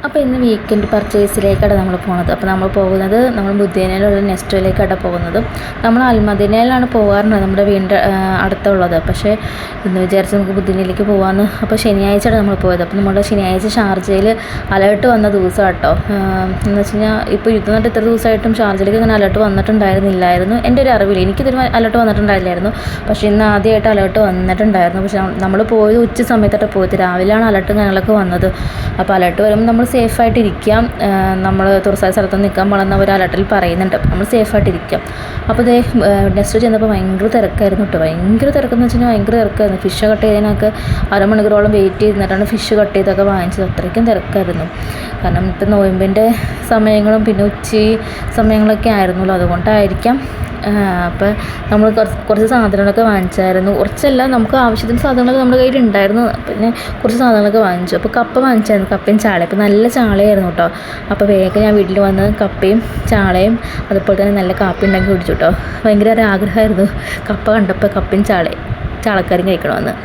അപ്പോൾ ഇന്ന് വീക്കെൻഡ് പർച്ചേസിലേക്കാണ് നമ്മൾ പോകുന്നത്. അപ്പോൾ നമ്മൾ പോകുന്നത് നമ്മൾ ബുദ്ധേനയിലുള്ള നെസ്റ്റോയിലേക്കാണ് പോകുന്നത്. നമ്മൾ അൽമദീനയിലാണ് പോകാറുണ്ട് നമ്മുടെ വീടിൻ്റെ അടുത്തുള്ളത്. പക്ഷേ ഇന്ന് വിചാരിച്ച് നമുക്ക് ബുദ്ധേനയിലേക്ക് പോകാമെന്ന്. അപ്പോൾ ശനിയാഴ്ചയാണ് നമ്മൾ പോയത്. അപ്പോൾ നമ്മുടെ ശനിയാഴ്ച ഷാർജയിൽ അലേർട്ട് വന്ന ദിവസം കേട്ടോ. എന്ന് വെച്ച് കഴിഞ്ഞാൽ ഇപ്പോൾ യുദ്ധം ഇത്ര ദിവസമായിട്ടും ഷാർജയിലേക്ക് ഇങ്ങനെ അലേർട്ട് വന്നിട്ടുണ്ടായിരുന്നില്ലായിരുന്നു. എൻ്റെ ഒരു അറിവിൽ എനിക്കിതൊരു അലേർട്ട് വന്നിട്ടുണ്ടായില്ലായിരുന്നു. പക്ഷേ ഇന്ന് ആദ്യമായിട്ട് അലേർട്ട് വന്നിട്ടുണ്ടായിരുന്നു. പക്ഷേ നമ്മൾ പോയത് ഉച്ച സമയത്തൊക്കെ പോയത്, രാവിലെയാണ് അലേർട്ടും കാര്യങ്ങളൊക്കെ വന്നത്. അപ്പോൾ അലേർട്ട് വരുമ്പോൾ നമ്മൾ സേഫായിട്ടിരിക്കാം. നമ്മൾ തുറസായ സ്ഥലത്ത് നിൽക്കാൻ പാടുന്ന ഒരു അലർട്ടിൽ പറയുന്നുണ്ട്. നമ്മൾ സേഫായിട്ടിരിക്കാം. അപ്പോൾ ഇതേ നെക്സ്റ്റ് ചെന്നപ്പോൾ ഭയങ്കര തിരക്കായിരുന്നു കേട്ടോ. ഭയങ്കര തിരക്കെന്ന് വെച്ച് കഴിഞ്ഞാൽ ഭയങ്കര തിരക്കായിരുന്നു. ഫിഷ് കട്ട് ചെയ്തതിനൊക്കെ അരമണിക്കൂറോളം വെയിറ്റ് ചെയ്തിട്ടാണ് ഫിഷ് കട്ട് ചെയ്തൊക്കെ വാങ്ങിച്ചത്. അത്രയ്ക്കും തിരക്കായിരുന്നു. കാരണം ഇപ്പം നോയമ്പിൻ്റെ സമയങ്ങളും പിന്നെ ഉച്ച സമയങ്ങളൊക്കെ ആയിരുന്നല്ലോ, അതുകൊണ്ടായിരിക്കാം. അപ്പോൾ നമ്മൾ കുറച്ച് സാധനങ്ങളൊക്കെ വാങ്ങിച്ചായിരുന്നു. കുറച്ചല്ല, നമുക്ക് ആവശ്യത്തിന് സാധനങ്ങളൊക്കെ നമ്മുടെ കയ്യിൽ ഉണ്ടായിരുന്നു. പിന്നെ കുറച്ച് സാധനങ്ങളൊക്കെ വാങ്ങിച്ചു. അപ്പോൾ കപ്പ വാങ്ങിച്ചായിരുന്നു, കപ്പയും ചാളയും. അപ്പോൾ നല്ല ചാളയായിരുന്നു കേട്ടോ. അപ്പോൾ വേഗം ഞാൻ വീട്ടിൽ വന്ന് കപ്പയും ചാളയും അതുപോലെ തന്നെ നല്ല കാപ്പി ഉണ്ടാക്കി കുടിച്ചു കേട്ടോ. ഭയങ്കര ഒരു ആഗ്രഹമായിരുന്നു കപ്പ കണ്ടപ്പോൾ കപ്പയും ചാളക്കറിയും കഴിക്കണമെന്ന്.